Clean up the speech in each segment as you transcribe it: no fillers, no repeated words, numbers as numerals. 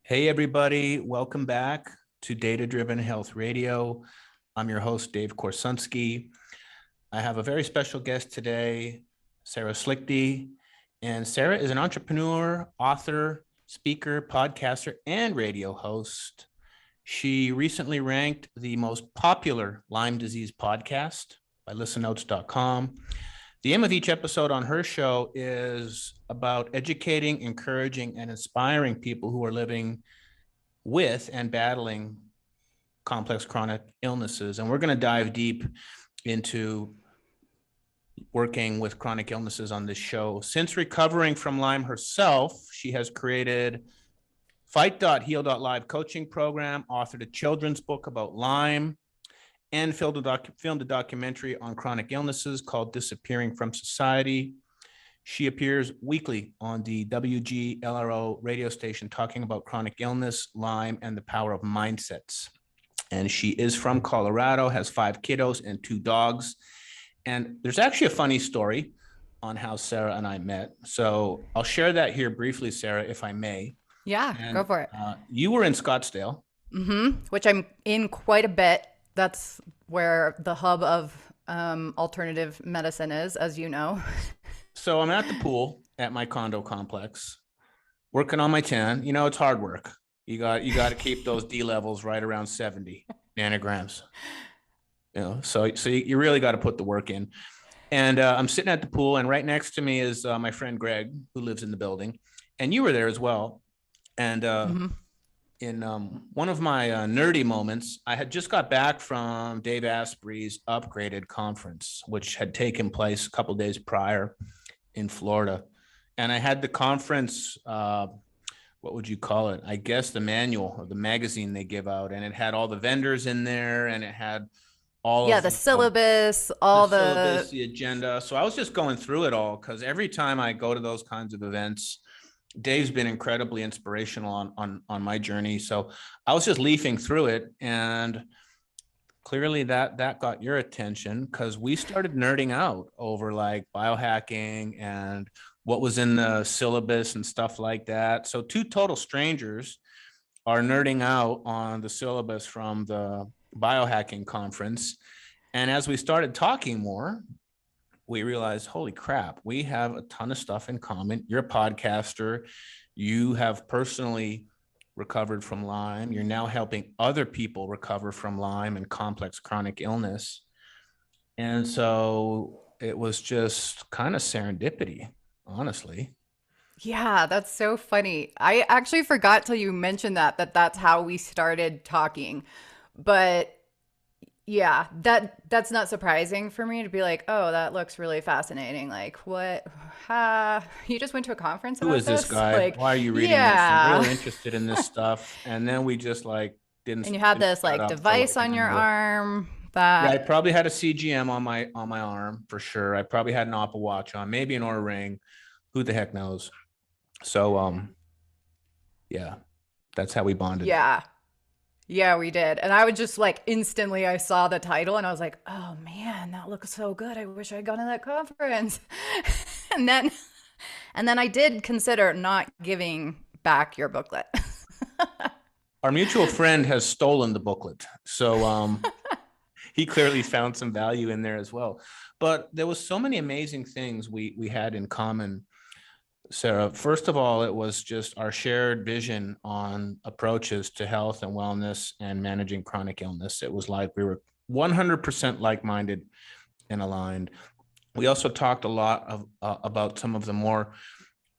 Hey, everybody. Welcome back to Data Driven Health Radio. I'm your host, Dave Korsunsky. I have a very special guest today, Sarah Schlichte. And Sarah is an entrepreneur, author, speaker, podcaster, and radio host. She recently ranked the most popular Lyme disease podcast by listennotes.com. The aim of each episode on her show is about educating, encouraging, and inspiring people who are living with and battling complex chronic illnesses. And we're going to dive deep into working with chronic illnesses on this show. Since recovering from Lyme herself, she has created Fight.Heal.Live coaching program, authored a children's book about Lyme, and filmed a documentary on chronic illnesses called Disappearing from Society. She appears weekly on the WGLRO radio station talking about chronic illness, Lyme, and the power of mindsets. And she is from Colorado, has 5 kiddos and 2 dogs. And there's actually a funny story on how Sarah and I met. So I'll share that here briefly, Sarah, if I may. Yeah, And, go for it. You were in Scottsdale. Which I'm in quite a bit. That's where the hub of alternative medicine is, as you know. So I'm at the pool at my condo complex, working on my tan. You know, it's hard work. You got to keep those D levels right around 70 nanograms. You know, so you really got to put the work in. And I'm sitting at the pool, and right next to me is my friend Greg, who lives in the building, and you were there as well. And in one of my nerdy moments, I had just got back from Dave Asprey's Upgraded conference, which had taken place a couple of days prior in Florida. And I had the conference, what would you call it? I guess the manual or the magazine they give out. And it had all the vendors in there, and it had all of the syllabus, the agenda. So I was just going through it all, because every time I go to those kinds of events, Dave's been incredibly inspirational on my journey. So I was just leafing through it, and clearly that got your attention, because we started nerding out over like biohacking and what was in the syllabus and stuff like that. So 2 total strangers are nerding out on the syllabus from the biohacking conference. And as we started talking more, we realized, holy crap, we have a ton of stuff in common. You're a podcaster. You have personally recovered from Lyme. You're now helping other people recover from Lyme and complex chronic illness. And so it was just kind of serendipity, honestly. Yeah, that's so funny. I actually forgot till you mentioned that's how we started talking. But yeah, that's not surprising for me to be like, oh, that looks really fascinating. Like, what? You just went to a conference about Who is this guy? Like, why are you reading this? I'm really interested in this stuff. And then we just like didn't. And you had this like device on your arm that. Yeah, I probably had a CGM on my arm for sure. I probably had an Apple Watch on, maybe an Oura Ring. Who the heck knows? So yeah, that's how we bonded. Yeah, we did. And I would just like instantly, I saw the title and I was like, oh man, that looks so good. I wish I'd gone to that conference. and then I did consider not giving back your booklet. Our mutual friend has stolen the booklet. So he clearly found some value in there as well. But there was so many amazing things we had in common, Sarah. First of all, it was just our shared vision on approaches to health and wellness and managing chronic illness. It was like we were 100% like-minded and aligned. We also talked a lot about some of the more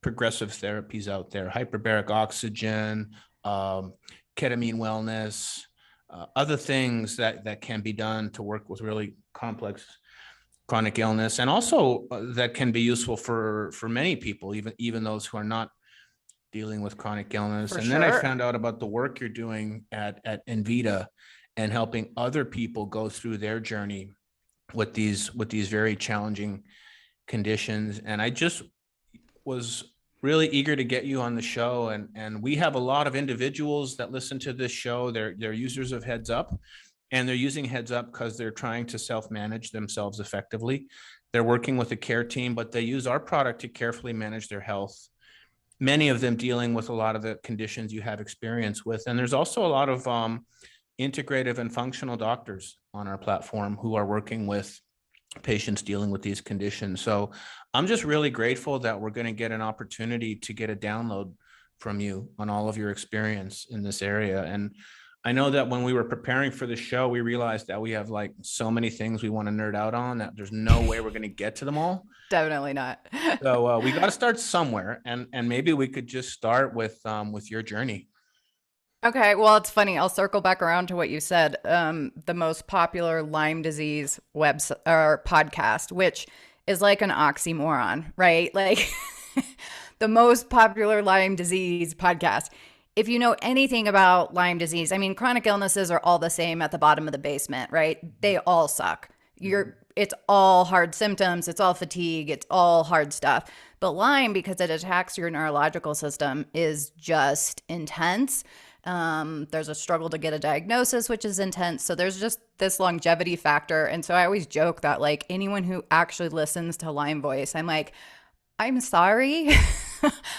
progressive therapies out there, hyperbaric oxygen, ketamine wellness, other things that can be done to work with really complex chronic illness, and also that can be useful for many people, even those who are not dealing with chronic illness. For and sure. Then I found out about the work you're doing at Envida and helping other people go through their journey with these very challenging conditions. And I just was really eager to get you on the show. And we have a lot of individuals that listen to this show. They're users of Heads Up. And they're using Heads Up because they're trying to self-manage themselves effectively. They're working with a care team, but they use our product to carefully manage their health many of them dealing with a lot of the conditions you have experience with. And there's also a lot of integrative and functional doctors on our platform who are working with patients dealing with these conditions. So I'm just really grateful that we're going to get an opportunity to get a download from you on all of your experience in this area. And I know that when we were preparing for the show, we realized that we have like so many things we want to nerd out on that there's no way we're going to get to them all. Definitely not. So we got to start somewhere, and maybe we could just start with your journey. Okay, well, it's funny. I'll circle back around to what you said. The most popular Lyme disease website or podcast, which is like an oxymoron, right? Like the most popular Lyme disease podcast. If you know anything about Lyme disease, I mean, chronic illnesses are all the same at the bottom of the basement, right? They all suck. It's all hard symptoms. It's all fatigue. It's all hard stuff. But Lyme, because it attacks your neurological system, is just intense. There's a struggle to get a diagnosis, which is intense. So there's just this longevity factor. And so I always joke that like anyone who actually listens to Lyme Voice, I'm like, I'm sorry.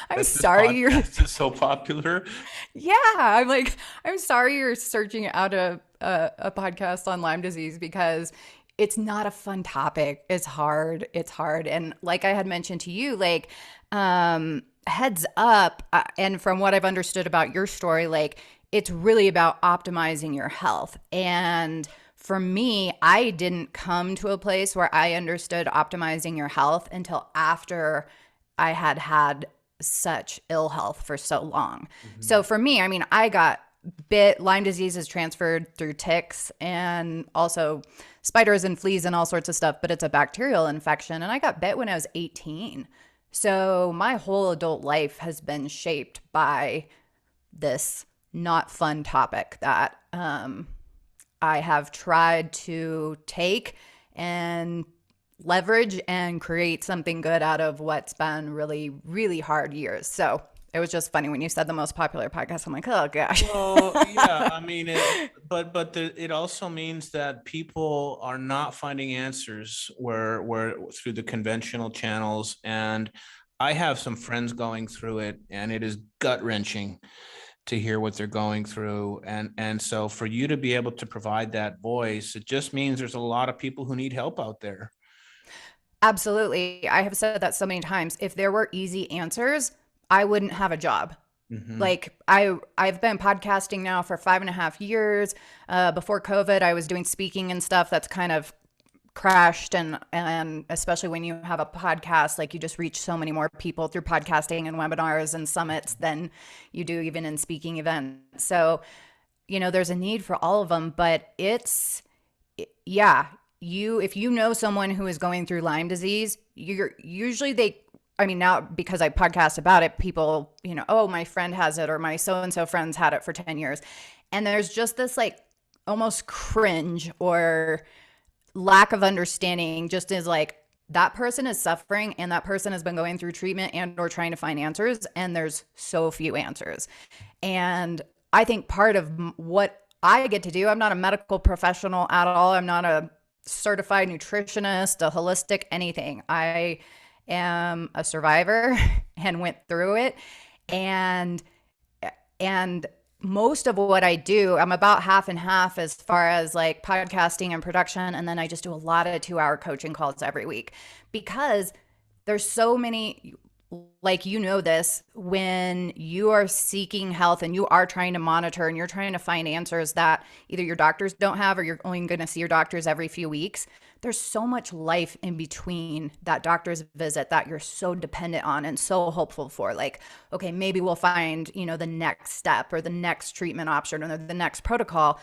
I'm sorry you're so popular. Yeah, I'm like, I'm sorry you're searching out a podcast on Lyme disease because it's not a fun topic. It's hard. It's hard. And like I had mentioned to you, like, heads up, and from what I've understood about your story, like it's really about optimizing your health. And for me, I didn't come to a place where I understood optimizing your health until after I had had such ill health for so long. Mm-hmm. So for me, I mean, I got bit. Lyme disease is transferred through ticks and also spiders and fleas and all sorts of stuff, but it's a bacterial infection. And I got bit when I was 18. So my whole adult life has been shaped by this not fun topic that I have tried to take and leverage and create something good out of what's been really, really hard years. So it was just funny when you said the most popular podcast. I'm like, oh gosh. Well, yeah, I mean, it also means that people are not finding answers where through the conventional channels. And I have some friends going through it, and it is gut wrenching to hear what they're going through. And so for you to be able to provide that voice, it just means there's a lot of people who need help out there. Absolutely. I have said that so many times. If there were easy answers, I wouldn't have a job. Mm-hmm. Like I've been podcasting now for 5.5 years. Before COVID, I was doing speaking and stuff. That's kind of crashed. And especially when you have a podcast, like you just reach so many more people through podcasting and webinars and summits than you do even in speaking events. So, there's a need for all of them, but if you know someone who is going through Lyme disease, now because I podcast about it, people, oh, my friend has it or my so-and-so friends had it for 10 years. And there's just this like almost cringe or lack of understanding, just is like that person is suffering and that person has been going through treatment and or trying to find answers. And there's so few answers. And I think part of what I get to do, I'm not a medical professional at all. I'm not a certified nutritionist, a holistic anything. I am a survivor and went through it. And most of what I do, I'm about half and half as far as like podcasting and production. And then I just do a lot of 2-hour coaching calls every week because there's so many, like, this, when you are seeking health and you are trying to monitor and you're trying to find answers that either your doctors don't have or you're only going to see your doctors every few weeks, there's so much life in between that doctor's visit that you're so dependent on and so hopeful for. Like, okay, maybe we'll find, the next step or the next treatment option or the next protocol.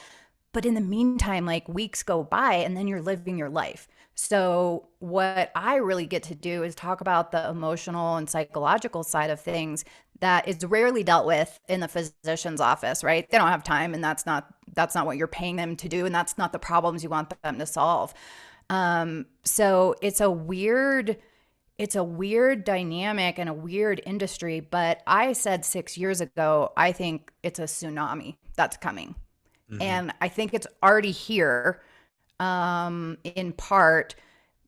But in the meantime, like weeks go by and then you're living your life. So what I really get to do is talk about the emotional and psychological side of things that is rarely dealt with in the physician's office, right? They don't have time, and that's not what you're paying them to do, and that's not the problems you want them to solve. So it's a weird dynamic and a weird industry, but I said 6 years ago, I think it's a tsunami that's coming. Mm-hmm. And I think it's already here, in part,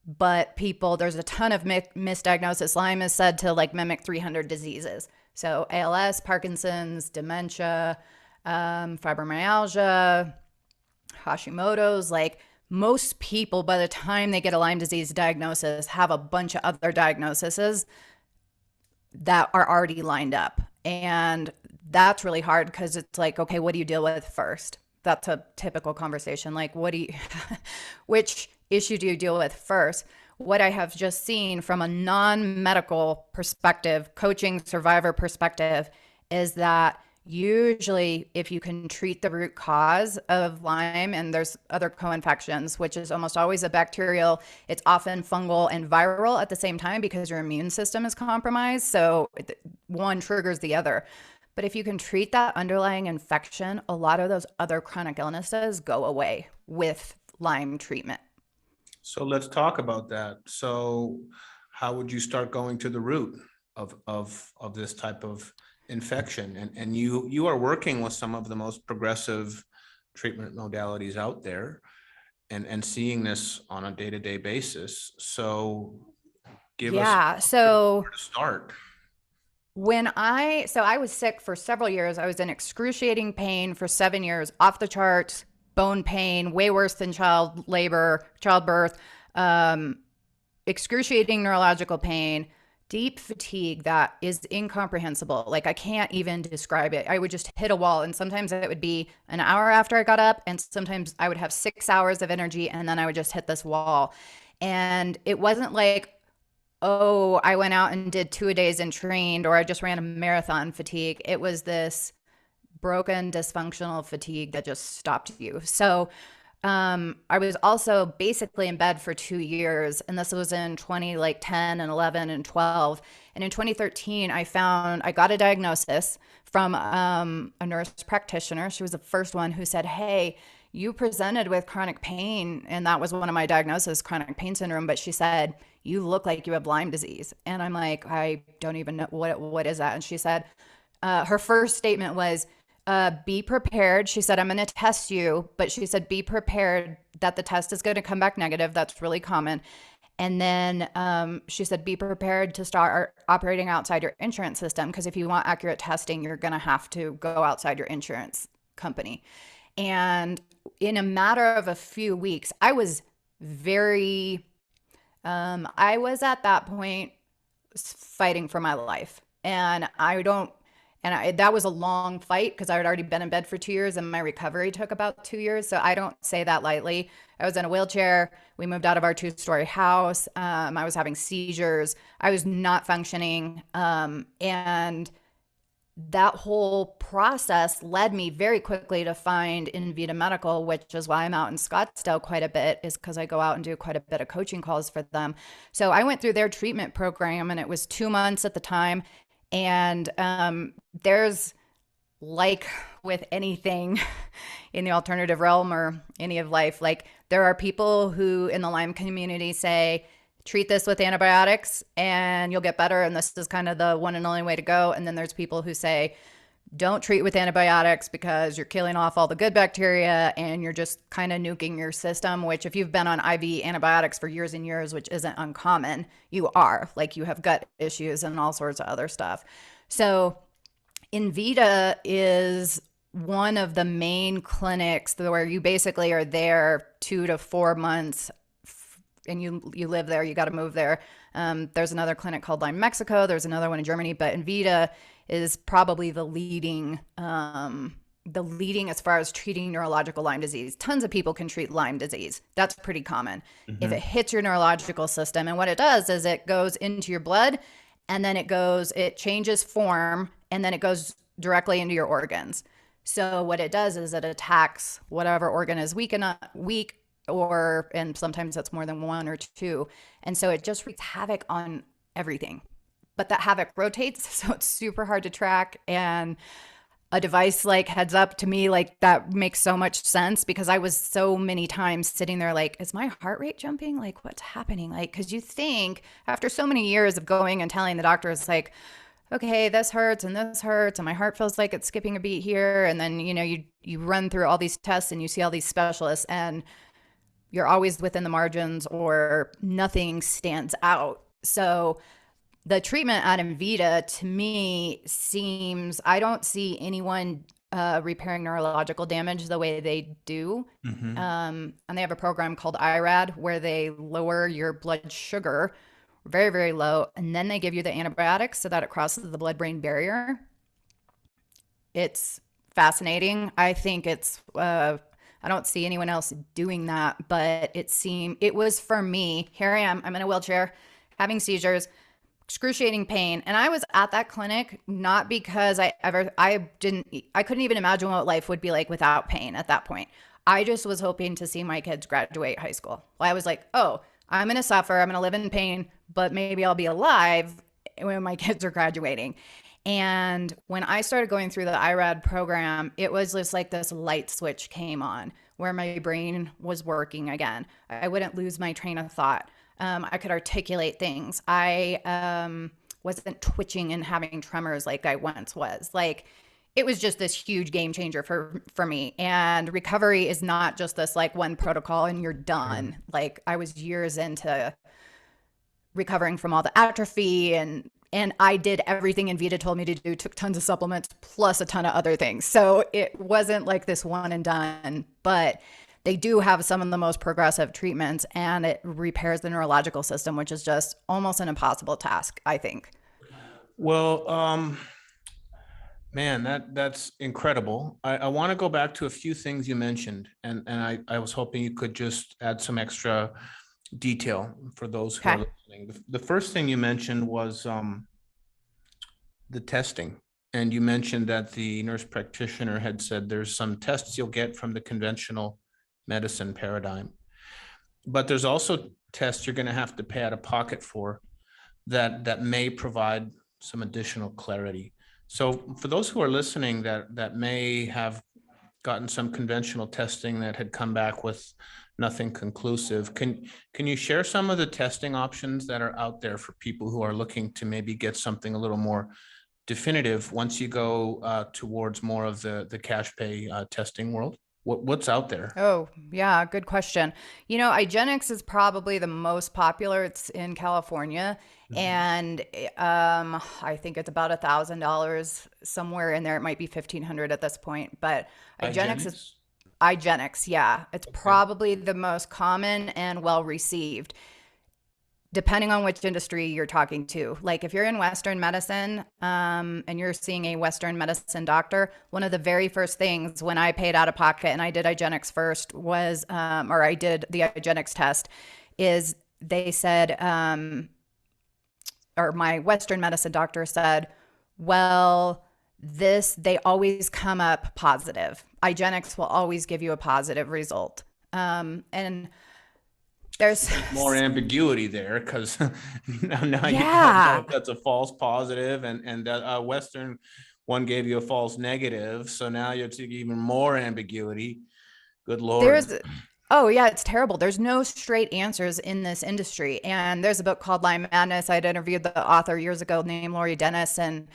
but there's a ton of misdiagnosis. Lyme is said to like mimic 300 diseases. So ALS, Parkinson's, dementia, fibromyalgia, Hashimoto's, like most people by the time they get a Lyme disease diagnosis have a bunch of other diagnoses that are already lined up. And that's really hard because it's like, okay, what do you deal with first? That's a typical conversation. Like, which issue do you deal with first? What I have just seen from a non-medical perspective, coaching survivor perspective, is that usually if you can treat the root cause of Lyme, and there's other co-infections, which is almost always a bacterial, it's often fungal and viral at the same time because your immune system is compromised. So one triggers the other. But if you can treat that underlying infection, a lot of those other chronic illnesses go away with Lyme treatment. So let's talk about that. So how would you start going to the root of this type of infection? And you are working with some of the most progressive treatment modalities out there and seeing this on a day-to-day basis. So give us so where to start. I was sick for several years. I was in excruciating pain for 7 years, off the charts, bone pain, way worse than childbirth, excruciating neurological pain, deep fatigue that is incomprehensible. Like I can't even describe it. I would just hit a wall, and sometimes it would be an hour after I got up, and sometimes I would have 6 hours of energy, and then I would just hit this wall. And it wasn't like, oh, I went out and did 2-a-days and trained, or I just ran a marathon fatigue. It was this broken, dysfunctional fatigue that just stopped you. So I was also basically in bed for 2 years, and this was in 2010 and 11 and 12. And in 2013, I got a diagnosis from a nurse practitioner. She was the first one who said, "Hey, you presented with chronic pain," and that was one of my diagnoses, chronic pain syndrome. But she said, "You look like you have Lyme disease." And I'm like, I don't even know what is that. And she said, her first statement was, be prepared. She said, "I'm going to test you," but she said, "Be prepared that the test is going to come back negative." That's really common. And then she said, "Be prepared to start operating outside your insurance system, because if you want accurate testing, you're going to have to go outside your insurance company." And in a matter of a few weeks, I was at that point fighting for my life. And that was a long fight because I had already been in bed for 2 years, and my recovery took about 2 years. So I don't say that lightly. I was in a wheelchair. We moved out of our 2-story house. I was having seizures. I was not functioning. And that whole process led me very quickly to find Envida Medical, which is why I'm out in Scottsdale quite a bit, is because I go out and do quite a bit of coaching calls for them. So I went through their treatment program, and it was 2 months at the time. And there's, like with anything in the alternative realm or any of life, like there are people who in the Lyme community say, treat this with antibiotics and you'll get better, and this is kind of the one and only way to go. And then there's people who say, don't treat with antibiotics because you're killing off all the good bacteria and you're just kind of nuking your system, which if you've been on IV antibiotics for years and years, which isn't uncommon, you are. Like you have gut issues and all sorts of other stuff. So Envida is one of the main clinics where you basically are there 2 to 4 months and you live there, you got to move there. There's another clinic called Lyme, Mexico. There's another one in Germany, but Envida is probably the leading as far as treating neurological Lyme disease. Tons of people can treat Lyme disease. That's pretty common. Mm-hmm. If it hits your neurological system, and what it does is it goes into your blood, and then it changes form, and then it goes directly into your organs. So what it does is it attacks whatever organ is weak, and sometimes that's more than one or two. And so it just wreaks havoc on everything. But that havoc rotates, so it's super hard to track. And a device like Heads Up, to me, like that makes so much sense, because I was so many times sitting there like, is my heart rate jumping? Like, what's happening? Like, because you think after so many years of going and telling the doctors like, okay, this hurts and my heart feels like it's skipping a beat here. And then, you run through all these tests and you see all these specialists, and you're always within the margins or nothing stands out. So the treatment at Envita to me seems, I don't see anyone repairing neurological damage the way they do. Hmm. And they have a program called IRAD where they lower your blood sugar very, very low. And then they give you the antibiotics so that it crosses the blood-brain barrier. It's fascinating. I think I don't see anyone else doing that, but it was for me. Here I am, I'm in a wheelchair, having seizures, excruciating pain. And I was at that clinic not because I couldn't even imagine what life would be like without pain at that point. I just was hoping to see my kids graduate high school. I was like, oh, I'm going to suffer. I'm going to live in pain, but maybe I'll be alive when my kids are graduating. And when I started going through the IRAD program, it was just like this light switch came on where my brain was working again. I wouldn't lose my train of thought. I could articulate things. I wasn't twitching and having tremors like I once was. Like, it was just this huge game changer for me. And recovery is not just this like one protocol and you're done. Like, I was years into recovering from all the atrophy, and I did everything Envita told me to do, took tons of supplements plus a ton of other things. So it wasn't like this one and done, but they do have some of the most progressive treatments, and it repairs the neurological system, which is just almost an impossible task, I think. Well, man, that's incredible. I want to go back to a few things you mentioned, and I was hoping you could just add some extra detail for those who are Okay. listening. The first thing you mentioned was the testing. And you mentioned that the nurse practitioner had said there's some tests you'll get from the conventional medicine paradigm, but there's also tests you're going to have to pay out of pocket for that may provide some additional clarity. So for those who are listening that may have gotten some conventional testing that had come back with nothing conclusive, can you share some of the testing options that are out there for people who are looking to maybe get something a little more definitive once you go towards more of the cash pay testing world? What's out there? Oh, yeah, good question. IGeneX is probably the most popular. It's in California, Mhm. and I think it's about $1,000 somewhere in there. It might be 1,500 at this point, but IGeneX is IGeneX? IGeneX. Yeah, it's Okay. probably the most common and well received, depending on which industry you're talking to. Like, if you're in Western medicine, and you're seeing a Western medicine doctor, one of the very first things when I paid out of pocket and I did IGeneX first was, or I did the IGeneX test, is they said, or my Western medicine doctor said, well, they always come up positive. IGeneX will always give you a positive result. And there's, There's more ambiguity there because now you don't know yeah, if that's a false positive, and that Western one gave you a false negative. So now you're seeing even more ambiguity. Good Lord. there's oh yeah, it's terrible. There's no straight answers in this industry. And there's a book called Lyme Madness. I'd interviewed the author years ago named Lori Dennis, and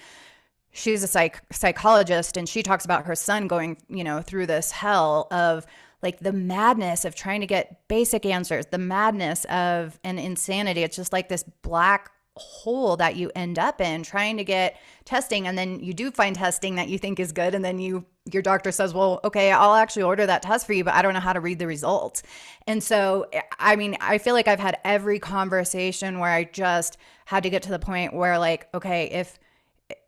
she's a psychologist, and she talks about her son going, through this hell of like the madness of trying to get basic answers, the madness of an insanity. It's just like this black hole that you end up in trying to get testing, and then you do find testing that you think is good, and then your doctor says, well, okay, I'll actually order that test for you, but I don't know how to read the results. And so, I mean, I feel like I've had every conversation where I just had to get to the point where, like, okay,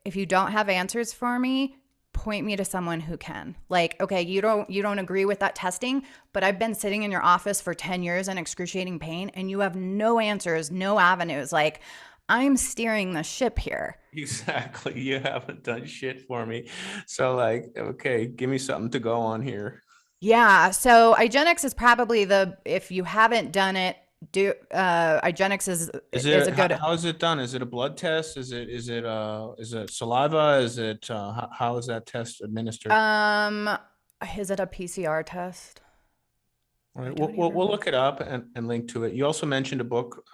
if you don't have answers for me, point me to someone who can. Like, okay, you don't agree with that testing, but I've been sitting in your office for 10 years in excruciating pain and you have no answers, no avenues. Like, I'm steering the ship here. Exactly. You haven't done shit for me. So like, okay, give me something to go on here. Yeah, so IGeneX is probably if you haven't done it, do IGeneX is a good. How is it done? Is it a blood test? Is it saliva? How is that test administered? um is it a PCR test? All I right, don't we'll even. look it up and link to it. You also mentioned a book,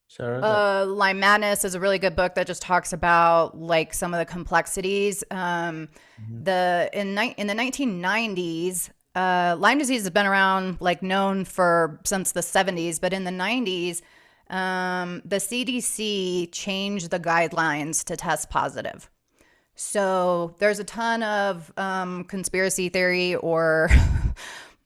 Sarah, that Lyme Madness is a really good book that just talks about like some of the complexities. Mhm. In the 1990s, Lyme disease has been around, like, known for since the 70s, but in the 90s, The CDC changed the guidelines to test positive. So there's a ton of conspiracy theory or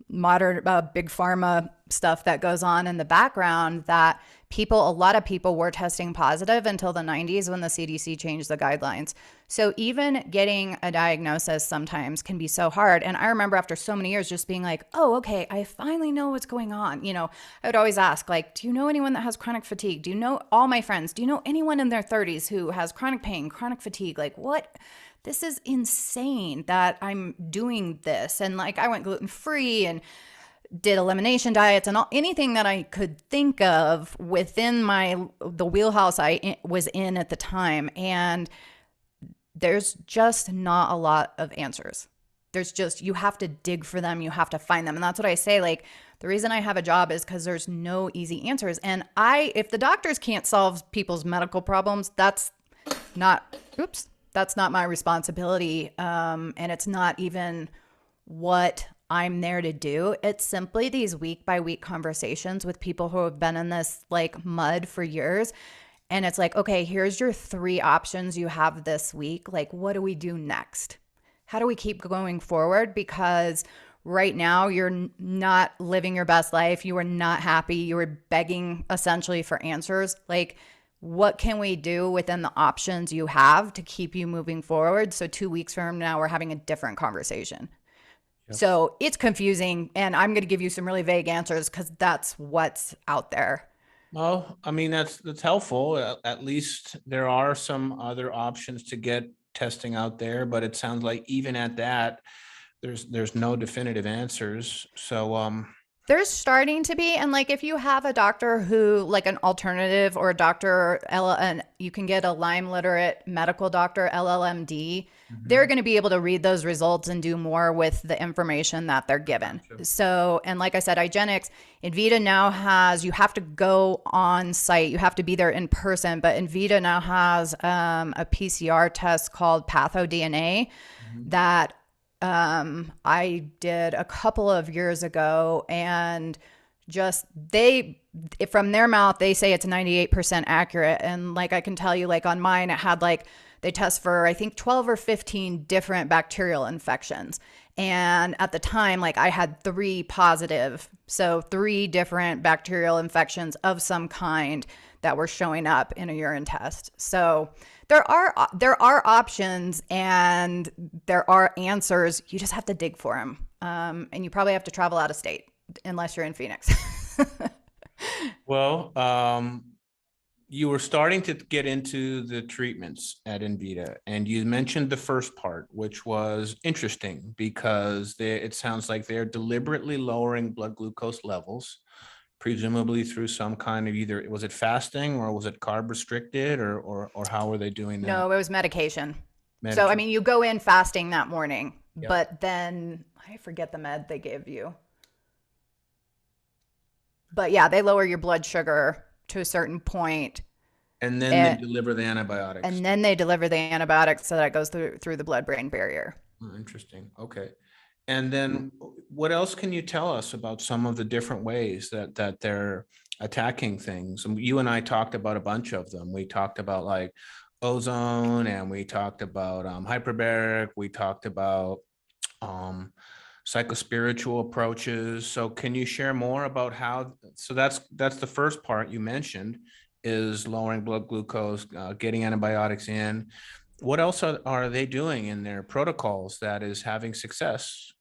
modern big pharma stuff that goes on in the background that a lot of people were testing positive until the 90s when the CDC changed the guidelines. So even getting a diagnosis sometimes can be so hard. And I remember after so many years just being like, oh, okay, I finally know what's going on. You know, I would always ask, like, do you know anyone that has chronic fatigue? Do you know all my friends? Do you know anyone in their 30s who has chronic pain, chronic fatigue? Like, what? This is insane that I'm doing this. And like, I went gluten-free and did elimination diets and anything that I could think of within the wheelhouse I was in at the time. And there's just not a lot of answers. You have to dig for them. You have to find them. And that's what I say. Like, the reason I have a job is because there's no easy answers. And if the doctors can't solve people's medical problems, that's not my responsibility. And it's not even what I'm there to do. It's simply these week by week conversations with people who have been in this like mud for years. And it's like, okay, here's your 3 options you have this week. Like, what do we do next? How do we keep going forward? Because right now you're not living your best life. You are not happy. You are begging essentially for answers. Like, what can we do within the options you have to keep you moving forward? So 2 weeks from now, we're having a different conversation. Yep. So it's confusing, and I'm going to give you some really vague answers because that's what's out there. Well, I mean, that's helpful. At least there are some other options to get testing out there, but it sounds like even at that, there's no definitive answers. So, there's starting to be, and like if you have a doctor who, like an alternative or a doctor, and you can get a Lyme literate medical doctor, LLMD, they're going to be able to read those results and do more with the information that they're given. Sure. So, and like I said, IGeneX, Envita now has, you have to go on site, you have to be there in person, but Envita now has a PCR test called PathoDNA that I did a couple of years ago, and just from their mouth, they say it's 98% accurate. And like, I can tell you, like on mine, it had like, they test for, I think 12 or 15 different bacterial infections. And at the time, like I had 3 positive. So 3 different bacterial infections of some kind that were showing up in a urine test. So there are options and there are answers. You just have to dig for them. And you probably have to travel out of state unless you're in Phoenix. Well, you were starting to get into the treatments at Envita, and you mentioned the first part, which was interesting because it sounds like they're deliberately lowering blood glucose levels, presumably through some kind of either, was it fasting or was it carb restricted or how were they doing that? No, it was medication. So, I mean, you go in fasting that morning, yep. But then I forget the med they give you. But yeah, they lower your blood sugar to a certain point. And then they deliver the antibiotics. And then they deliver the antibiotics so that it goes through the blood-brain barrier. Oh, interesting. Okay. And then what else can you tell us about some of the different ways that they're attacking things? And you and I talked about a bunch of them. We talked about like ozone, and we talked about hyperbaric. We talked about psychospiritual approaches. So can you share more about how, so that's the first part you mentioned is lowering blood glucose, getting antibiotics in. What else are they doing in their protocols that is having success?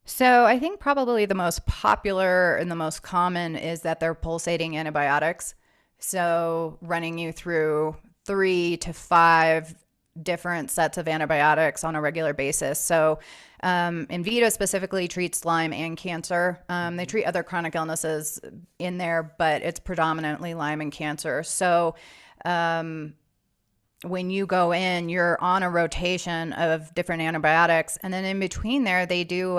So I think probably the most popular and the most common is that they're pulsating antibiotics. So running you through 3 to 5 different sets of antibiotics on a regular basis. So Envita specifically treats Lyme and cancer. They treat other chronic illnesses in there, but it's predominantly Lyme and cancer. So when you go in, you're on a rotation of different antibiotics. And then in between there, they do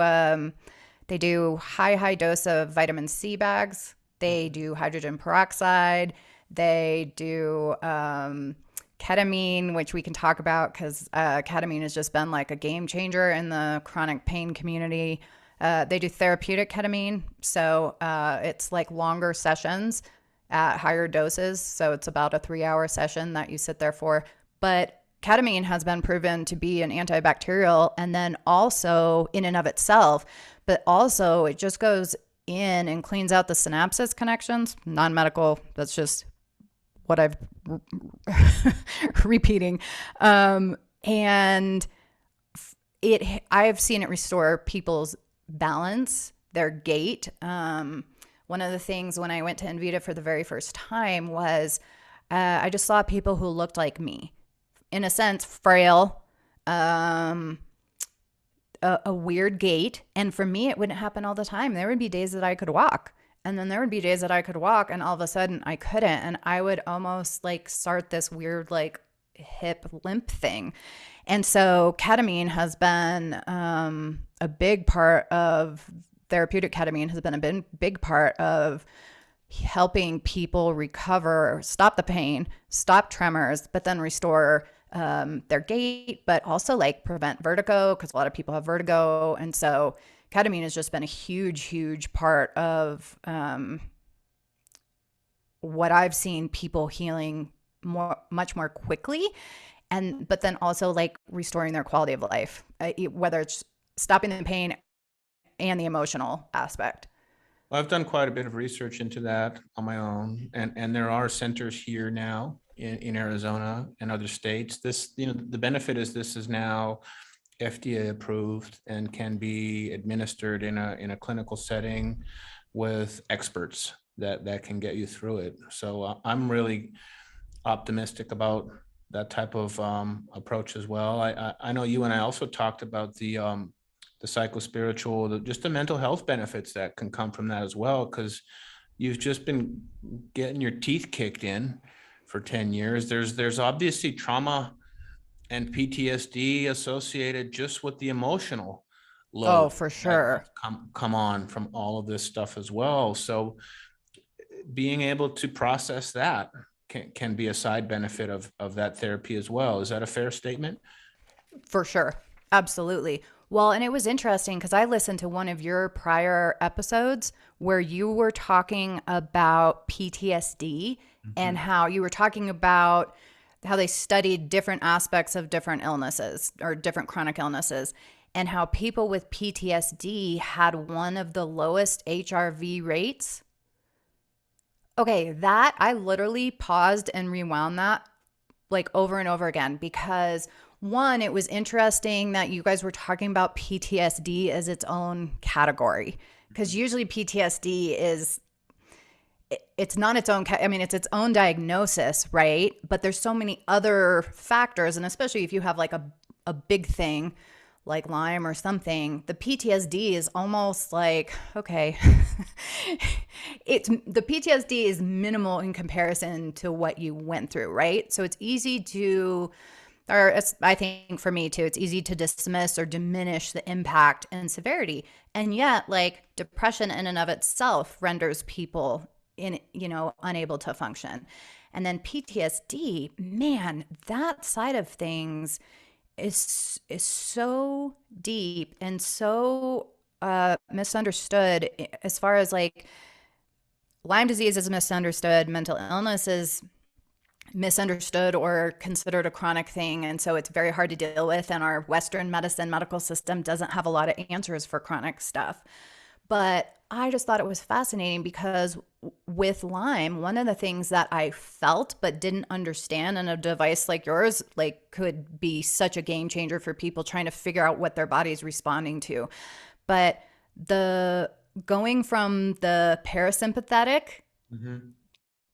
high dose of vitamin C bags. They do hydrogen peroxide. They do ketamine, which we can talk about because ketamine has just been like a game changer in the chronic pain community. They do therapeutic ketamine. So it's like longer sessions at higher doses. So it's about a 3-hour session that you sit there for. But ketamine has been proven to be an antibacterial, and then also in and of itself, but also it just goes in and cleans out the synapses connections. Non-medical, that's just what I've repeating. And I've seen it restore people's balance, their gait. One of the things when I went to Envita for the very first time was I just saw people who looked like me, in a sense, frail, a weird gait. And for me, it wouldn't happen all the time. There would be days that I could walk. And then there would be days that I could walk and all of a sudden I couldn't. And I would almost like start this weird like hip limp thing. And so ketamine has been a big part of therapeutic ketamine has been a big part of helping people recover, stop the pain, stop tremors, but then restore their gait, but also like prevent vertigo because a lot of people have vertigo. And so ketamine has just been a huge, huge part of what I've seen people healing much more quickly. But then also like restoring their quality of life, whether it's stopping the pain and the emotional aspect. Well, I've done quite a bit of research into that on my own, and there are centers here now in Arizona and other states. This, the benefit is this is now FDA approved and can be administered in a clinical setting with experts that can get you through it. So I'm really optimistic about that type of approach as well. I know you and I also talked about the psychospiritual, just the mental health benefits that can come from that as well, because you've just been getting your teeth kicked in for 10 years. There's obviously trauma and PTSD associated just with the emotional load. Oh, for sure. Come on from all of this stuff as well. So being able to process that can be a side benefit of that therapy as well. Is that a fair statement? For sure. Absolutely. Well, and it was interesting because I listened to one of your prior episodes where you were talking about PTSD and how you were talking about how they studied different aspects of different illnesses or different chronic illnesses, and how people with PTSD had one of the lowest HRV rates. Okay, that I literally paused and rewound that like over and over again because one, it was interesting that you guys were talking about PTSD as its own category, because usually PTSD is, it's not its own, I mean, it's its own diagnosis, right? But there's so many other factors, and especially if you have like a big thing like Lyme or something, the PTSD is almost like, okay, the PTSD is minimal in comparison to what you went through, right? So it's easy to, or I think for me too, it's easy to dismiss or diminish the impact and severity. And yet like depression in and of itself renders people unable to function. And then PTSD, man, that side of things is so deep and so misunderstood, as far as like Lyme disease is misunderstood, mental illness is misunderstood or considered a chronic thing. And so it's very hard to deal with. And our Western medicine medical system doesn't have a lot of answers for chronic stuff. But I just thought it was fascinating because with Lyme, one of the things that I felt but didn't understand, and a device like yours like could be such a game changer for people trying to figure out what their body's responding to. But the going from the parasympathetic,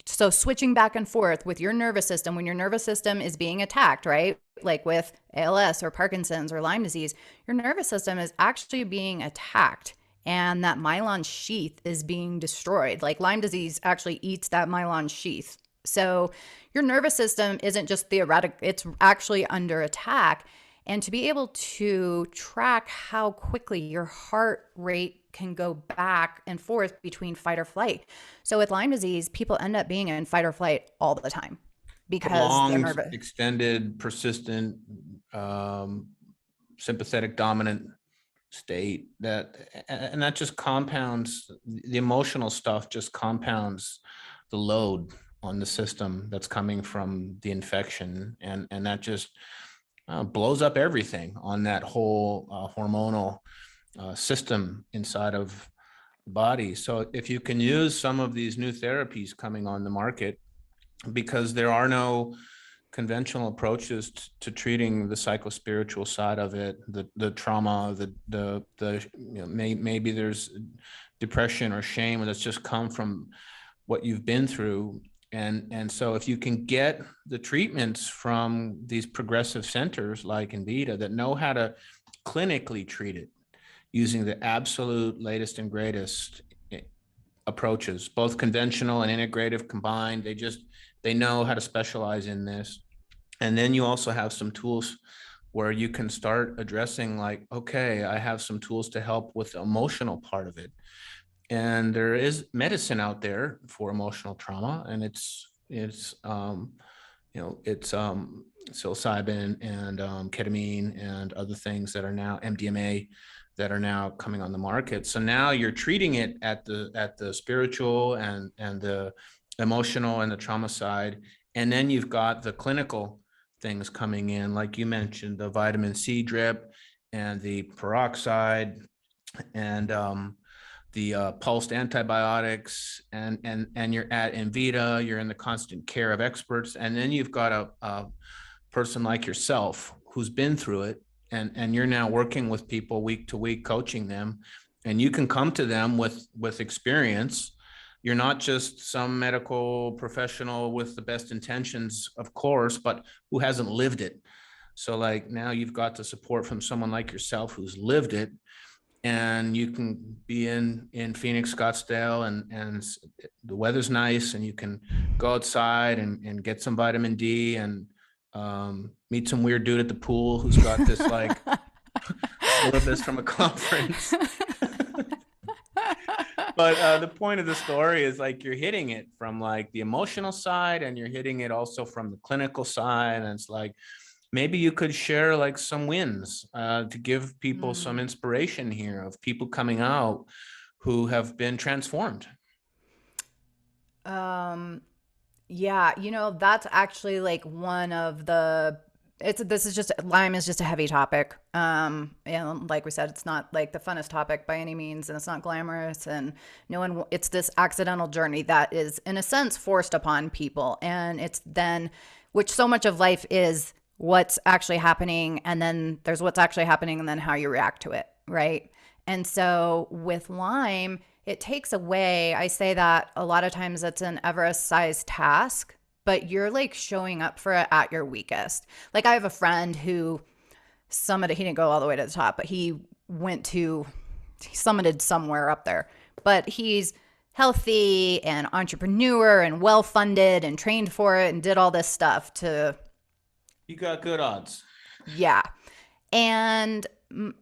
so switching back and forth with your nervous system, when your nervous system is being attacked, right? Like with ALS or Parkinson's or Lyme disease, your nervous system is actually being attacked. And that myelin sheath is being destroyed. Like Lyme disease actually eats that myelin sheath. So your nervous system isn't just theoretic, it's actually under attack. And to be able to track how quickly your heart rate can go back and forth between fight or flight. So with Lyme disease, people end up being in fight or flight all the time because they're nervous. Extended, persistent, sympathetic dominant state, and that just compounds the emotional stuff, just compounds the load on the system that's coming from the infection, and that just blows up everything on that whole hormonal system inside of the body. So if you can use some of these new therapies coming on the market, because there are no conventional approaches to treating the psychospiritual side of it, the trauma, maybe there's depression or shame that's just come from what you've been through. And so if you can get the treatments from these progressive centers like Envita that know how to clinically treat it using the absolute latest and greatest approaches, both conventional and integrative combined, they know how to specialize in this. And then you also have some tools where you can start addressing, like, okay, I have some tools to help with the emotional part of it. And there is medicine out there for emotional trauma, and it's psilocybin and ketamine and other things that are now MDMA that are now coming on the market. So now you're treating it at the spiritual and the emotional and the trauma side, and then you've got the clinical things coming in, like you mentioned, the vitamin C drip and the peroxide and the pulsed antibiotics, and you're at Envita, you're in the constant care of experts. And then you've got a person like yourself who's been through it, and you're now working with people week to week, coaching them, and you can come to them with experience. You're not just some medical professional with the best intentions, of course, but who hasn't lived it. So like now you've got the support from someone like yourself who's lived it, and you can be in Phoenix, Scottsdale, and the weather's nice, and you can go outside and get some vitamin D and meet some weird dude at the pool who's got this like syllabus from a conference. But the point of the story is, like, you're hitting it from like the emotional side, and you're hitting it also from the clinical side. And it's like, maybe you could share like some wins to give people some inspiration here of people coming out who have been transformed. Yeah, that's actually like one of the this is just Lyme is just a heavy topic. And like we said, it's not like the funnest topic by any means, and it's not glamorous, and no one it's this accidental journey that is in a sense forced upon people. And it's then, which so much of life is what's actually happening, and then there's what's actually happening, and then how you react to it, right? And so with Lyme, it takes away, I say that a lot of times it's an Everest-sized task, but you're like showing up for it at your weakest. Like I have a friend who summited, he didn't go all the way to the top, but he summited somewhere up there. But he's healthy and entrepreneur and well-funded and trained for it and did all this stuff to... You got good odds. Yeah. And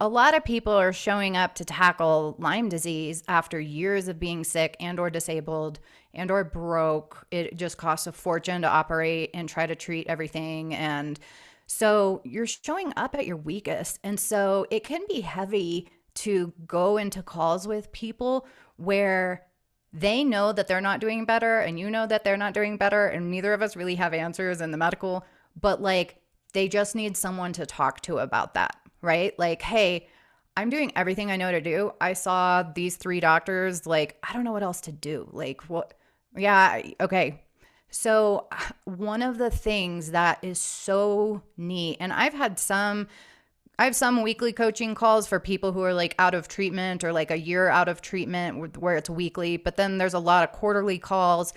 a lot of people are showing up to tackle Lyme disease after years of being sick and or disabled and or broke. It just costs a fortune to operate and try to treat everything. And so you're showing up at your weakest. And so it can be heavy to go into calls with people where they know that they're not doing better and you know that they're not doing better, and neither of us really have answers in the medical, but like they just need someone to talk to about that. Right? Like, hey, I'm doing everything I know to do. I saw these 3 doctors. Like, I don't know what else to do. Like, what? Yeah. Okay. So one of the things that is so neat, and I have some weekly coaching calls for people who are like out of treatment or like a year out of treatment where it's weekly, but then there's a lot of quarterly calls,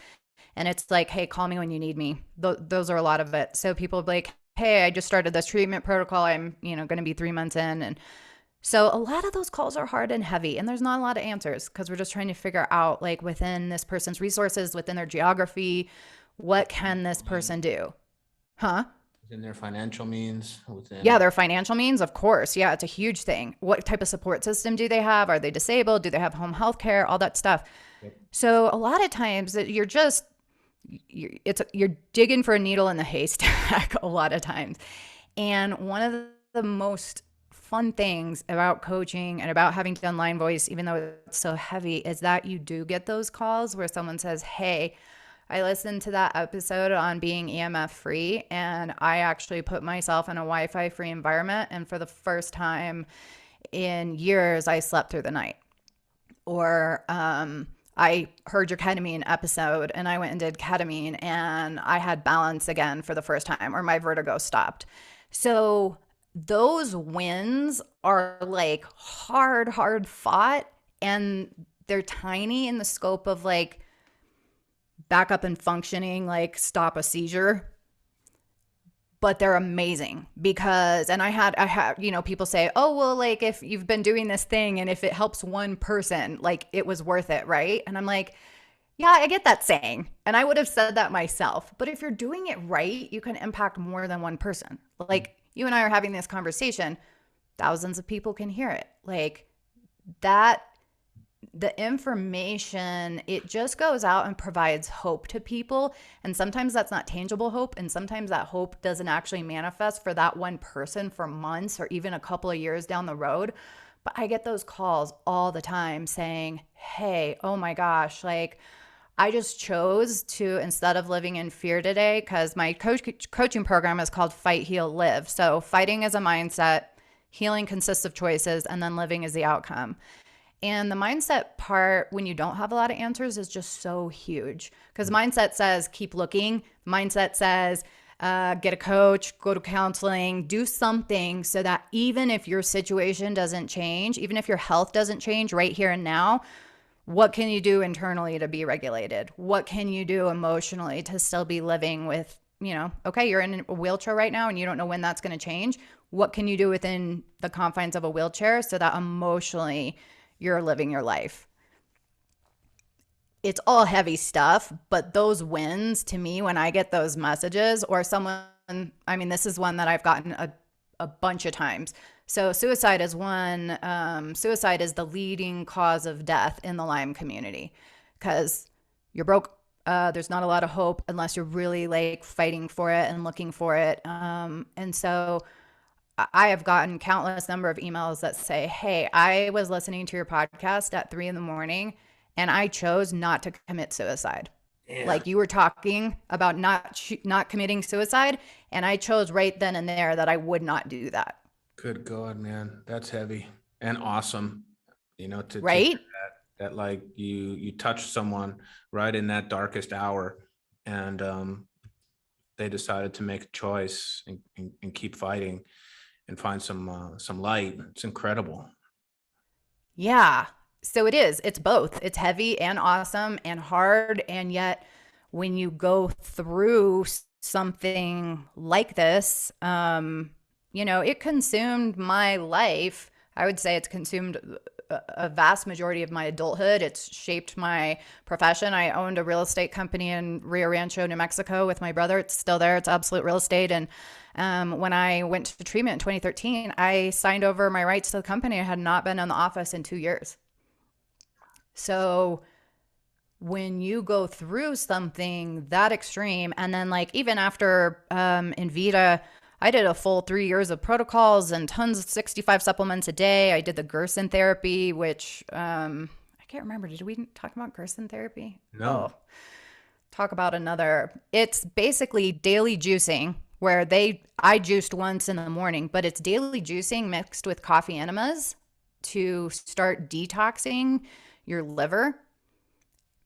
and it's like, hey, call me when you need me. Those are a lot of it. So people like, hey, I just started this treatment protocol. I'm, going to be 3 months in. And so a lot of those calls are hard and heavy, and there's not a lot of answers because we're just trying to figure out, like, within this person's resources, within their geography, what can this person do? Huh? Within their financial means. Yeah, their financial means, of course. Yeah, it's a huge thing. What type of support system do they have? Are they disabled? Do they have home health care? All that stuff. Yep. So a lot of times you're digging for a needle in the haystack a lot of times. And one of the most fun things about coaching and about having done Lyme Voice, even though it's so heavy, is that you do get those calls where someone says, hey, I listened to that episode on being EMF free, and I actually put myself in a Wi-Fi free environment. And for the first time in years, I slept through the night. Or I heard your ketamine episode and I went and did ketamine and I had balance again for the first time, or my vertigo stopped. So those wins are like hard fought, and they're tiny in the scope of like back up and functioning, like stop a seizure, but they're amazing because, and I had, you know, people say, oh, well, like if you've been doing this thing and if it helps one person, like it was worth it, right? And I'm like, yeah, I get that saying. And I would have said that myself. But if you're doing it right, you can impact more than one person. Like you and I are having this conversation, thousands of people can hear it. Like that, the information, it just goes out and provides hope to people. And sometimes that's not tangible hope. And sometimes that hope doesn't actually manifest for that one person for months or even a couple of years down the road. But I get those calls all the time saying, hey, oh my gosh, like I just chose to, instead of living in fear today, because my coaching program is called Fight, Heal, Live. So fighting is a mindset, healing consists of choices, and then living is the outcome. And the mindset part, when you don't have a lot of answers, is just so huge. Because mindset says keep looking. Mindset says get a coach, go to counseling, do something so that even if your situation doesn't change, even if your health doesn't change right here and now, what can you do internally to be regulated? What can you do emotionally to still be living with, you know, okay, you're in a wheelchair right now and you don't know when that's going to change. What can you do within the confines of a wheelchair so that emotionally you're living your life? It's all heavy stuff, but those wins to me, when I get those messages or someone, I mean, this is one that I've gotten a bunch of times. So suicide is one. Suicide is the leading cause of death in the Lyme community because you're broke. There's not a lot of hope unless you're really like fighting for it and looking for it. And so I have gotten countless number of emails that say, hey, I was listening to your podcast at 3 a.m. and I chose not to commit suicide. Yeah. Like you were talking about not committing suicide, and I chose right then and there that I would not do that. Good God, man. That's heavy and awesome. You know, to right? That like you touch someone right in that darkest hour, and they decided to make a choice and keep fighting and find some light. It's incredible. Yeah. So it is. It's both. It's heavy and awesome and hard. And yet when you go through something like this, you know, it consumed my life. I would say it's consumed a vast majority of my adulthood. It's shaped my profession. I owned a real estate company in Rio Rancho, New Mexico with my brother. It's still there. It's absolute real estate. And when I went to treatment in 2013, I signed over my rights to the company. I had not been in the office in 2 years. So when you go through something that extreme, and then like even after Envita, I did a full 3 years of protocols and tons of 65 supplements a day. I did the Gerson therapy, which I can't remember. Did we talk about Gerson therapy? No. Oh, talk about another. It's basically daily juicing where I juiced once in the morning, but it's daily juicing mixed with coffee enemas to start detoxing your liver.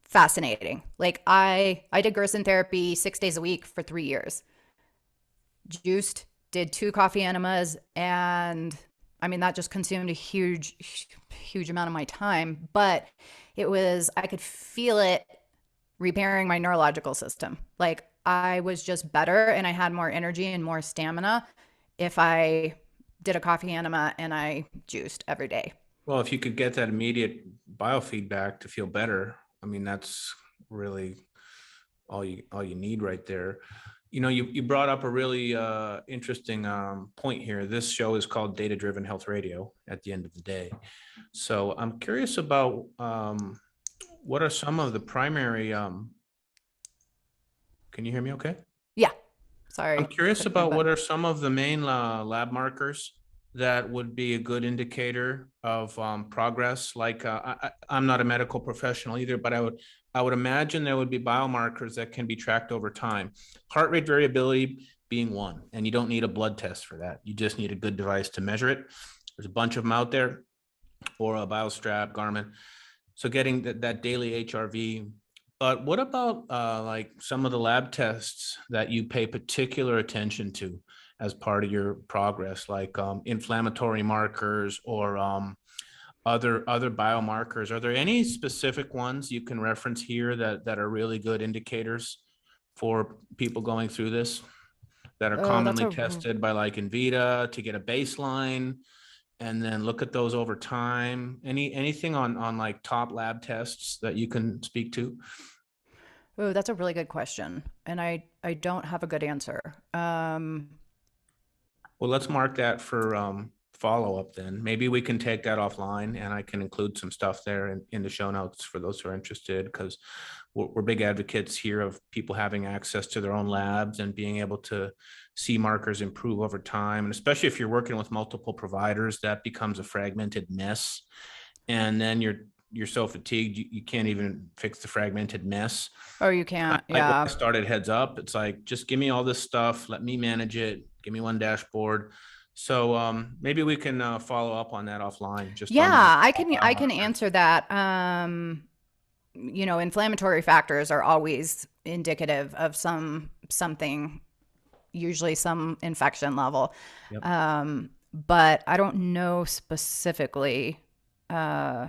Fascinating. Like I did Gerson therapy 6 days a week for 3 years. Juiced, did 2 coffee enemas, and I mean that just consumed a huge amount of my time, but I could feel it repairing my neurological system. Like I was just better and I had more energy and more stamina if I did a coffee enema and I juiced every day. Well, if you could get that immediate biofeedback to feel better, I mean that's really all you need right there. You know, you brought up a really interesting point here. This show is called Data Driven Health Radio at the end of the day. So I'm curious about what are some of the primary, can you hear me okay? Yeah. Sorry. I'm curious about what are some of the main lab markers that would be a good indicator of progress? Like I'm not a medical professional either, but I would imagine there would be biomarkers that can be tracked over time. Heart rate variability being one, and you don't need a blood test for that. You just need a good device to measure it. There's a bunch of them out there, or a BioStrap, Garmin. So getting that daily HRV. But what about like some of the lab tests that you pay particular attention to as part of your progress, like inflammatory markers or other biomarkers? Are there any specific ones you can reference here that are really good indicators for people going through this, that are Oh, that's commonly a tested by like Envita to get a baseline and then look at those over time? Anything on like top lab tests that you can speak to? oh, that's a really good question, and I don't have a good answer. Well, let's mark that for follow up then. Maybe we can take that offline and I can include some stuff there in the show notes for those who are interested, because we're big advocates here of people having access to their own labs and being able to see markers improve over time. And especially if you're working with multiple providers, that becomes a fragmented mess. And then you're so fatigued, you can't even fix the fragmented mess. Oh, you can't. Like when Yeah. I started Heads Up, it's like, just give me all this stuff, let me manage it, give me one dashboard. So maybe we can follow up on that offline, just on the Yeah, I can biomarkers. answer that. Inflammatory factors are always indicative of something, usually some infection level. Yep. But I don't know specifically. Uh,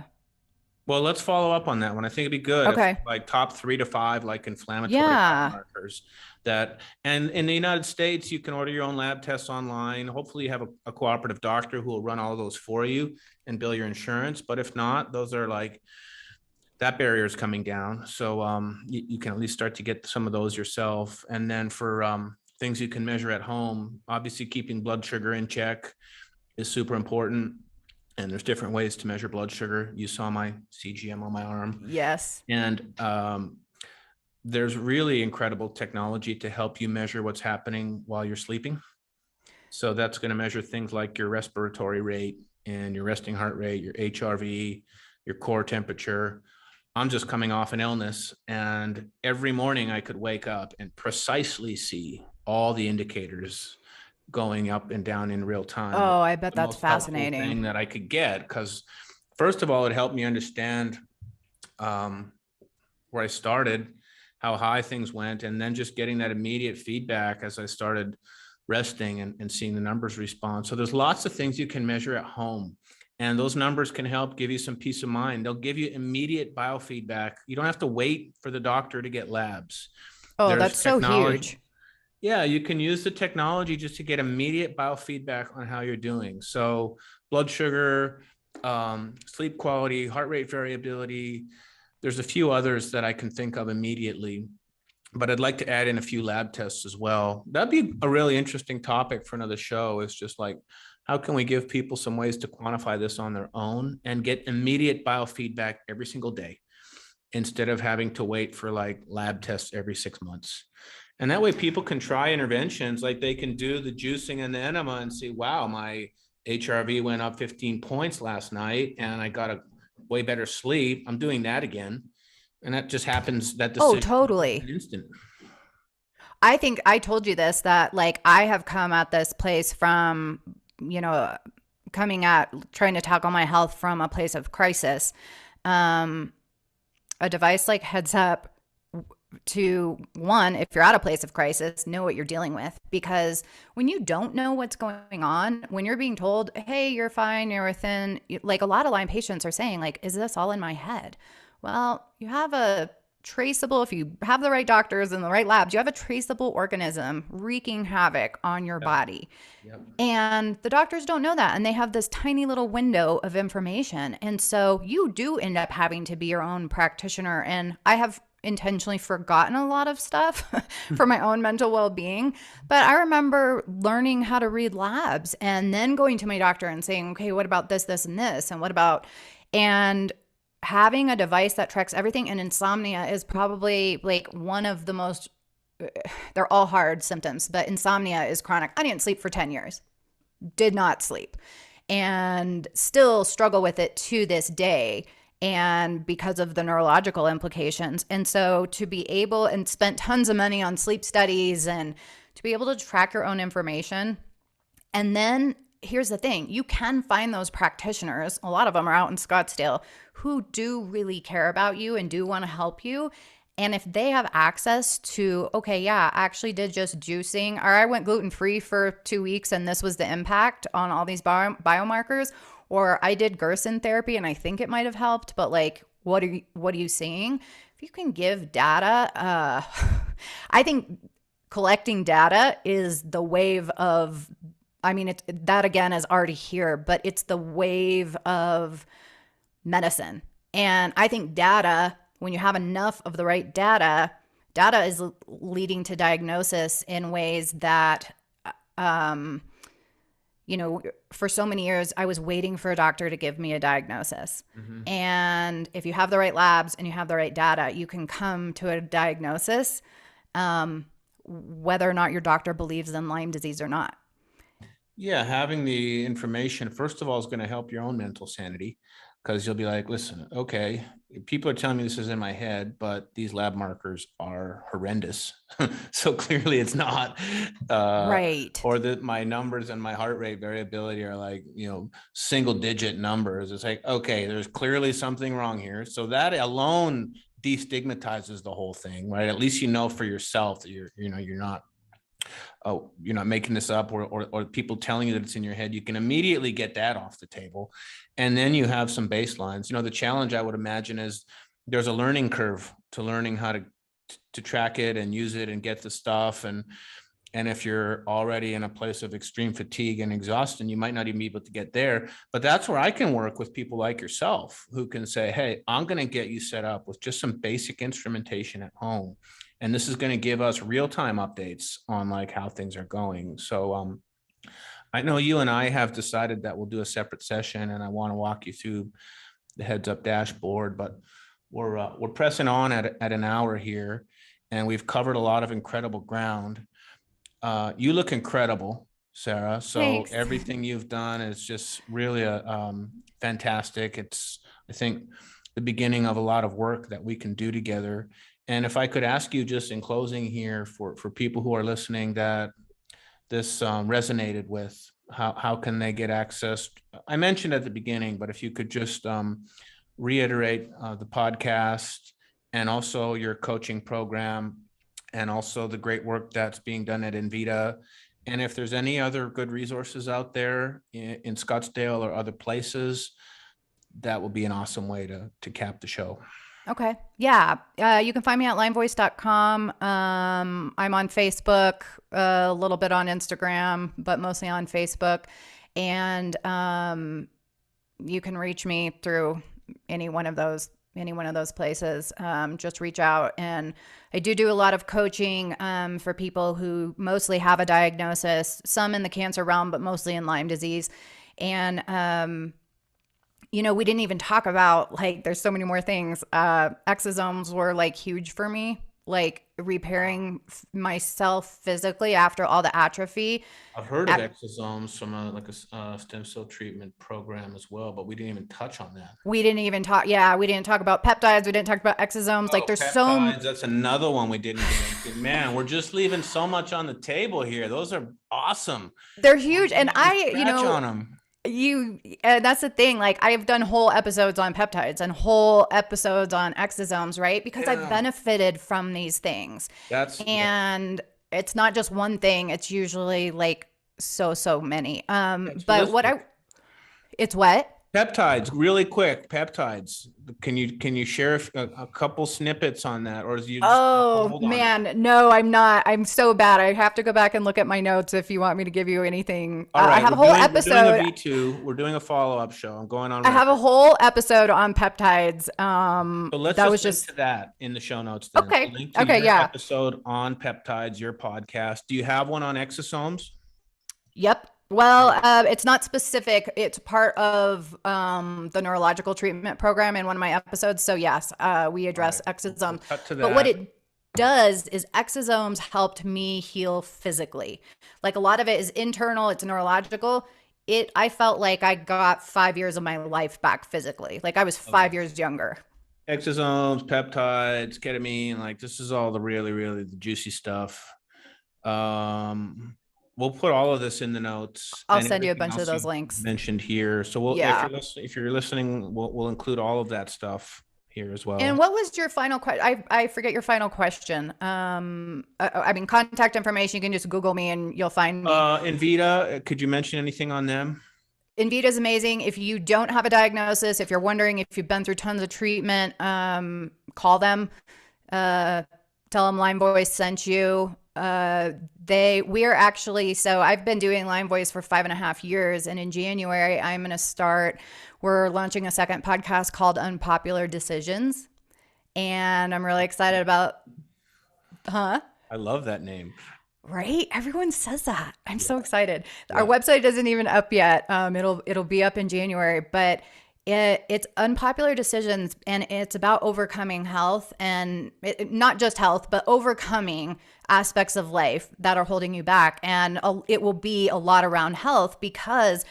Well, let's follow up on that one. I think it'd be good if okay. like top 3 to 5 like inflammatory Yeah. biomarkers that, and in the United States, you can order your own lab tests online. Hopefully you have a cooperative doctor who will run all of those for you and bill your insurance. But if not, those are like, that barrier is coming down. So you can at least start to get some of those yourself. And then for things you can measure at home, obviously keeping blood sugar in check is super important. And there's different ways to measure blood sugar. You saw my CGM on my arm. Yes. And there's really incredible technology to help you measure what's happening while you're sleeping. So that's going to measure things like your respiratory rate and your resting heart rate, your HRV, your core temperature. I'm just coming off an illness, and every morning I could wake up and precisely see all the indicators going up and down in real time. Oh, I bet The that's most helpful fascinating. thing that I could get, because first of all, it helped me understand um, where I started, how high things went, and then just getting that immediate feedback as I started resting and seeing the numbers respond. So there's lots of things you can measure at home. And those numbers can help give you some peace of mind. They'll give you immediate biofeedback. You don't have to wait for the doctor to get labs. Oh, There's that's so technology. huge. Yeah, you can use the technology just to get immediate biofeedback on how you're doing. So blood sugar, sleep quality, heart rate variability. There's a few others that I can think of immediately, but I'd like to add in a few lab tests as well. That'd be a really interesting topic for another show. Is just like, how can we give people some ways to quantify this on their own and get immediate biofeedback every single day, instead of having to wait for like lab tests every 6 months. And that way people can try interventions, like they can do the juicing and the enema and see, wow, my HRV went up 15 points last night and I got a way better sleep. I'm doing that again. And that just happens, that Oh, decision happens in totally. an instant. I think I told you this, that like I have come at this place from, you know, coming at trying to tackle my health from a place of crisis. Um, a device like Heads Up, to one, if you're at a place of crisis, know what you're dealing with. Because when you don't know what's going on, when you're being told, hey, you're fine, you're within, like a lot of Lyme patients are saying, like, is this all in my head? Well, you have a traceable, if you have the right doctors and the right labs, you have a traceable organism wreaking havoc on your Yep. body. Yep. And the doctors don't know that. And they have this tiny little window of information. And so you do end up having to be your own practitioner. And I have intentionally forgotten a lot of stuff for my own mental well-being. But I remember learning how to read labs and then going to my doctor and saying, okay, what about this, this, and this? And what about, and having a device that tracks everything. And insomnia is probably like one of the most, they're all hard symptoms, but insomnia is chronic. I didn't sleep for 10 years. did not sleep and still struggle with it to this day, and because of the neurological implications. And so to be able and spent tons of money on sleep studies and to be able to track your own information. And then here's the thing, you can find those practitioners, a lot of them are out in Scottsdale, who do really care about you and do want to help you. And if they have access to, okay, yeah, I actually did just juicing, or I went gluten-free for 2 weeks and this was the impact on all these biomarkers, or I did Gerson therapy and I think it might have helped, but like, what are you seeing? If you can give data, I think collecting data is the wave of, I mean, that again is already here, but it's the wave of medicine. And I think data, when you have enough of the right data is leading to diagnosis in ways that, for so many years, I was waiting for a doctor to give me a diagnosis. Mm-hmm. And if you have the right labs and you have the right data, you can come to a diagnosis, whether or not your doctor believes in Lyme disease or not. Yeah, having the information, first of all, is going to help your own mental sanity, because you'll be like, listen, okay, people are telling me this is in my head, but these lab markers are horrendous. So clearly it's not. Right. Or that my numbers and my heart rate variability are like, single digit numbers. It's like, okay, there's clearly something wrong here. So that alone destigmatizes the whole thing, right? At least for yourself that you're not making this up, or people telling you that it's in your head. You can immediately get that off the table. And then you have some baselines. The challenge I would imagine is there's a learning curve to learning how to track it and use it and get the stuff. And if you're already in a place of extreme fatigue and exhaustion, you might not even be able to get there. But that's where I can work with people like yourself who can say, hey, I'm going to get you set up with just some basic instrumentation at home. And this is going to give us real-time updates on like how things are going. So I know you and I have decided that we'll do a separate session, and I want to walk you through the heads up dashboard, but we're pressing on at an hour here, and we've covered a lot of incredible ground. You look incredible, Sarah. So Thanks. Everything you've done is just really fantastic. It's, I think, the beginning of a lot of work that we can do together. And if I could ask you just in closing here for people who are listening that this resonated with, how can they get access? I mentioned at the beginning, but if you could just reiterate the podcast and also your coaching program and also the great work that's being done at Envita. And if there's any other good resources out there in Scottsdale or other places, that will be an awesome way to cap the show. Okay. Yeah. You can find me at limevoice.com. I'm on Facebook, a little bit on Instagram, but mostly on Facebook. And you can reach me through any one of those places. Just reach out. And I do a lot of coaching for people who mostly have a diagnosis, some in the cancer realm, but mostly in Lyme disease. And we didn't even talk about, like, there's so many more things. Exosomes were like huge for me, like repairing myself physically after all the atrophy. I've heard of exosomes from a stem cell treatment program as well, but we didn't even touch on that. We didn't even talk. Yeah, we didn't talk about peptides. We didn't talk about exosomes. Like there's peptides, that's another one we didn't get into. Man, we're just leaving so much on the table here. Those are awesome. They're huge. And on them. That's the thing. Like, I've done whole episodes on peptides and whole episodes on exosomes, right? Because I've benefited from these things. It's not just one thing. It's usually like so many. It's what? Peptides, really quick. Peptides. Can you share a couple snippets on that, or is you? Oh man, no, I'm not. I'm so bad. I have to go back and look at my notes if you want me to give you anything. All right, I have a whole episode. We're doing a V2. We're doing a follow-up show. I'm going on. I have a whole episode on peptides. So let's link to that in the show notes. Then. Okay. Link to your episode on peptides, your podcast. Do you have one on exosomes? Yep. Well, it's not specific. It's part of the neurological treatment program in one of my episodes. So yes, we address exosomes. Cut to that. But does is exosomes helped me heal physically. Like a lot of it is internal, it's neurological. I felt like I got 5 years of my life back physically. Like I was Oh yeah. 5 years younger. Exosomes, peptides, ketamine, like this is all the really, really the juicy stuff. We'll put all of this in the notes I'll and send you a everything bunch of else you those links. mentioned here. So we'll, Yeah. if you're listening, we'll include all of that stuff here as And well. what was your final question? I forget your final question. I mean, contact information. You can just Google me and you'll find me. Envita, could you mention anything on them? Envita is amazing. If you don't have a diagnosis, if you're wondering if you've been through tons of treatment, call them. Uh, Tell them Lyme Voice sent you. We are actually, so I've been doing Lyme Voice for 5.5 years, and in January I'm going to start. We're launching a second podcast called Unpopular Decisions, and I'm really excited about. Huh? I love that name. Right? Everyone says that. I'm so excited. Yeah. Our website isn't even up yet. It'll be up in January, but it's unpopular decisions, and it's about overcoming health, and not just health, but overcoming aspects of life that are holding you back. And it will be a lot around health because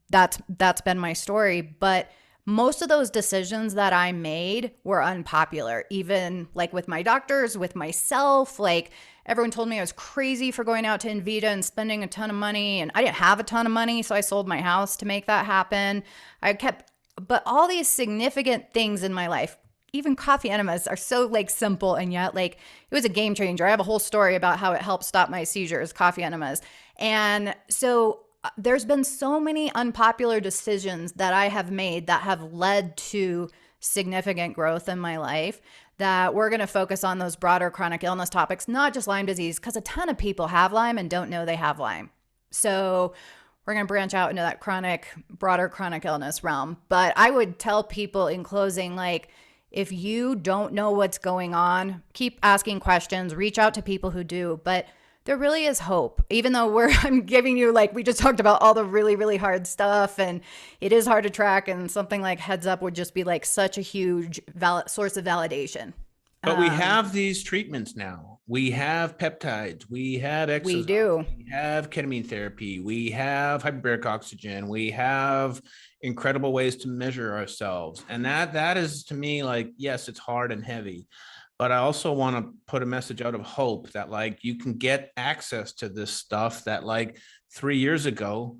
that's been my story. But most of those decisions that I made were unpopular, even like with my doctors, with myself. Like everyone told me I was crazy for going out to Envita and spending a ton of money. And I didn't have a ton of money, so I sold my house to make that happen. But all these significant things in my life, even coffee enemas, are so like simple, and yet like it was a game changer. I have a whole story about how it helped stop my seizures, coffee enemas. And so there's been so many unpopular decisions that I have made that have led to significant growth in my life, that we're going to focus on those broader chronic illness topics, not just Lyme disease, because a ton of people have Lyme and don't know they have Lyme. So we're going to branch out into that broader chronic illness realm. But I would tell people in closing, like, if you don't know what's going on, keep asking questions, reach out to people who do. But there really is hope, even though I'm giving you, like we just talked about, all the really, really hard stuff, and it is hard to track, and something like Heads Up would just be like such a huge source of validation. But we have these treatments now. We have peptides. We have exosomes. We do. We have ketamine therapy. We have hyperbaric oxygen. We have incredible ways to measure ourselves. And that is, to me, like, yes, it's hard and heavy, but I also want to put a message out of hope that like you can get access to this stuff that like 3 years ago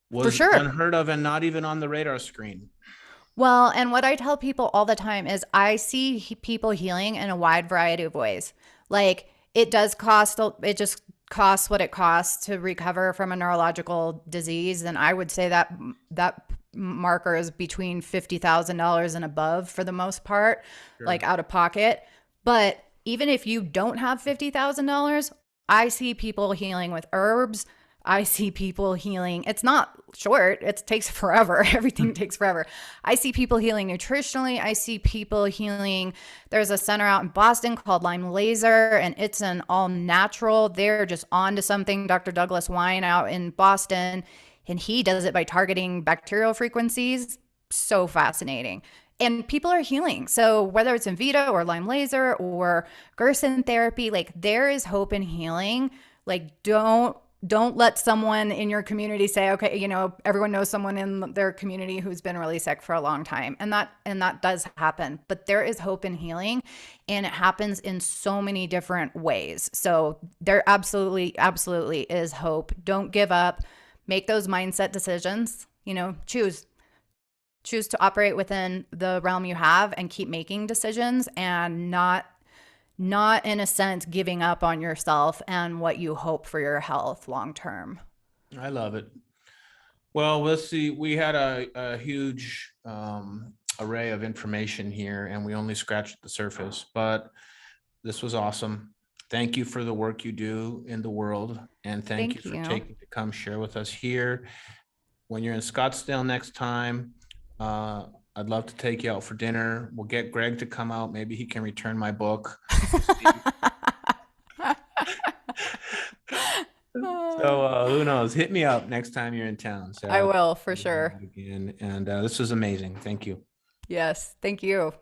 was unheard of and not even on the radar screen. Well, and what I tell people all the time is I see people healing in a wide variety of ways. Like it just costs what it costs to recover from a neurological disease. And I would say that marker is between $50,000 and above for the most part, like out of pocket. But even if you don't have $50,000, I see people healing with herbs. I see people healing. It's not short. It takes forever. Everything takes forever. I see people healing nutritionally. I see people healing. There's a center out in Boston called Lyme Laser, and it's an all natural. They're just on to something. Dr. Douglas Wine out in Boston, and he does it by targeting bacterial frequencies. So fascinating. And people are healing. So whether it's Envita or Lyme Laser or Gerson therapy, like there is hope in healing. Like don't let someone in your community say, okay, everyone knows someone in their community who's been really sick for a long time. And that does happen, but there is hope in healing, and it happens in so many different ways. So there absolutely is hope. Don't give up. Make those mindset decisions, choose to operate within the realm you have and keep making decisions, and not in a sense giving up on yourself and what you hope for your health long term. I love it. Well, let's see. We had a huge array of information here, and we only scratched the surface, but this was awesome. Thank you for the work you do in the world, and thank you for taking to come share with us here. When you're in Scottsdale next time, I'd love to take you out for dinner. We'll get Greg to come out. Maybe he can return my book. So who knows? Hit me up next time you're in town. So I will, for sure. Again. And this was amazing. Thank you. Yes. Thank you.